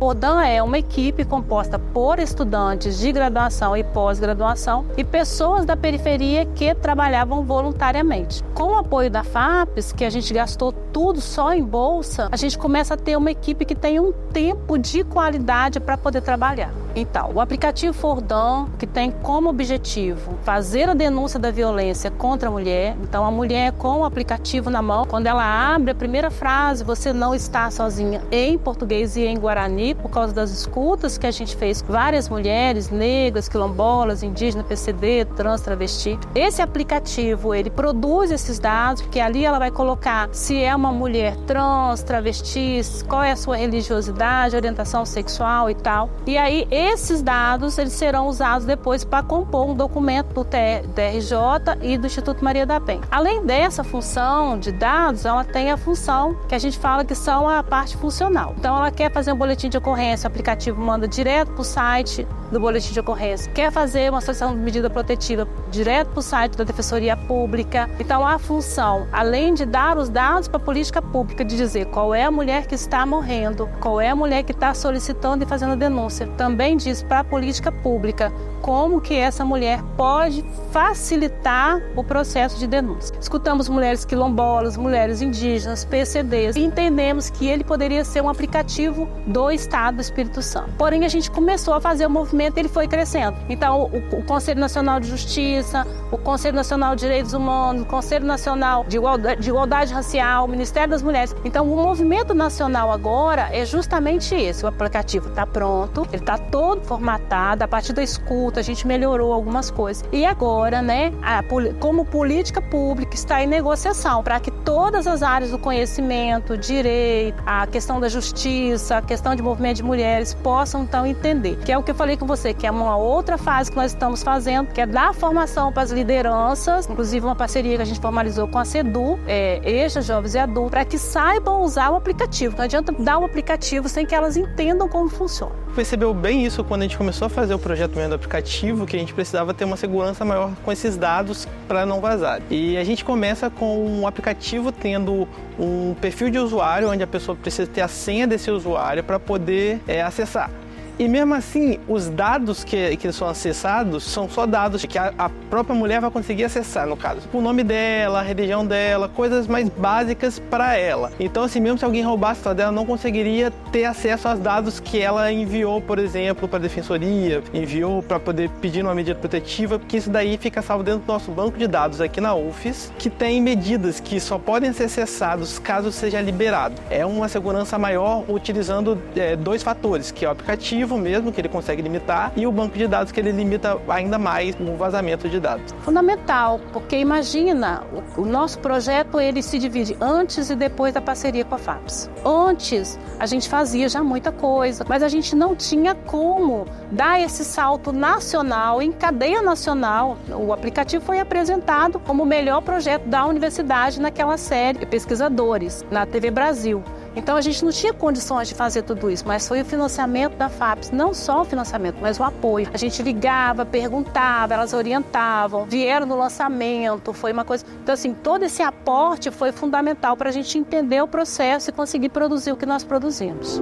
Fordan é uma equipe composta por estudantes de graduação e pós-graduação e pessoas da periferia que trabalhavam voluntariamente. Com o apoio da FAPES, que a gente gastou tudo só em bolsa, a gente começa a ter uma equipe que tem um tempo de qualidade para poder trabalhar. Então, o aplicativo Fordan, que tem como objetivo fazer a denúncia da violência contra a mulher. Então, a mulher com o aplicativo na mão, quando ela abre a primeira frase, você não está sozinha, em português e em guarani, por causa das escutas que a gente fez com várias mulheres negras, quilombolas, indígenas, PCD, trans, travesti. Esse aplicativo, ele produz esses dados, porque ali ela vai colocar se é uma mulher trans, travesti, qual é a sua religiosidade, orientação sexual e tal. E aí, esses dados eles serão usados depois para compor um documento do TRJ e do Instituto Maria da Penha. Além dessa função de dados, ela tem a função que a gente fala que são a parte funcional. Então, ela quer fazer um boletim de ocorrência, o aplicativo manda direto para o site do boletim de ocorrência. Quer fazer uma solicitação de medida protetiva direto para o site da Defensoria Pública. Então, a função, além de dar os dados para a política pública, de dizer qual é a mulher que está morrendo, qual é a mulher que está solicitando e fazendo a denúncia, também diz para a política pública como que essa mulher pode facilitar o processo de denúncia. Escutamos mulheres quilombolas, mulheres indígenas, PCDs e entendemos que ele poderia ser um aplicativo do Estado do Espírito Santo. Porém, a gente começou a fazer o movimento e ele foi crescendo. Então, o Conselho Nacional de Justiça, o Conselho Nacional de Direitos Humanos, o Conselho Nacional de Igualdade Racial, o Ministério das Mulheres. Então, o movimento nacional agora é justamente esse. O aplicativo está pronto, ele está todo formatado, a partir da escuta, a gente melhorou algumas coisas. E agora, né, como política pública, está em negociação para que todas as áreas do conhecimento, direito, a questão da justiça, a questão de movimento de mulheres possam então entender. Que é o que eu falei com você, que é uma outra fase que nós estamos fazendo, que é dar formação para as lideranças, inclusive uma parceria que a gente formalizou com a CEDU, Eixo Jovens e Adultos, para que saibam usar o aplicativo. Não adianta dar o aplicativo sem que elas entendam como funciona. Percebeu bem isso quando a gente começou a fazer o projeto do aplicativo, que a gente precisava ter uma segurança maior com esses dados para não vazar. E a gente começa com um aplicativo tendo um perfil de usuário, onde a pessoa precisa ter a senha desse usuário para poder acessar. E mesmo assim, os dados que são acessados são só dados que a própria mulher vai conseguir acessar, no caso. O nome dela, a religião dela, coisas mais básicas para ela. Então, assim, mesmo se alguém roubasse a dela, não conseguiria ter acesso aos dados que ela enviou, por exemplo, para a Defensoria, enviou para poder pedir uma medida protetiva, porque isso daí fica salvo dentro do nosso banco de dados aqui na UFES, que tem medidas que só podem ser acessados caso seja liberado. É uma segurança maior utilizando dois fatores, que é o aplicativo mesmo, que ele consegue limitar, e o banco de dados, que ele limita ainda mais o vazamento de dados. Fundamental, porque imagina, o nosso projeto ele se divide antes e depois da parceria com a FAPES. Antes, a gente fazia já muita coisa, mas a gente não tinha como dar esse salto nacional, em cadeia nacional. O aplicativo foi apresentado como o melhor projeto da universidade naquela série de pesquisadores, na TV Brasil. Então a gente não tinha condições de fazer tudo isso, mas foi o financiamento da FAPES, não só o financiamento, mas o apoio. A gente ligava, perguntava, elas orientavam, vieram no lançamento, foi uma coisa... Então assim, todo esse aporte foi fundamental para a gente entender o processo e conseguir produzir o que nós produzimos.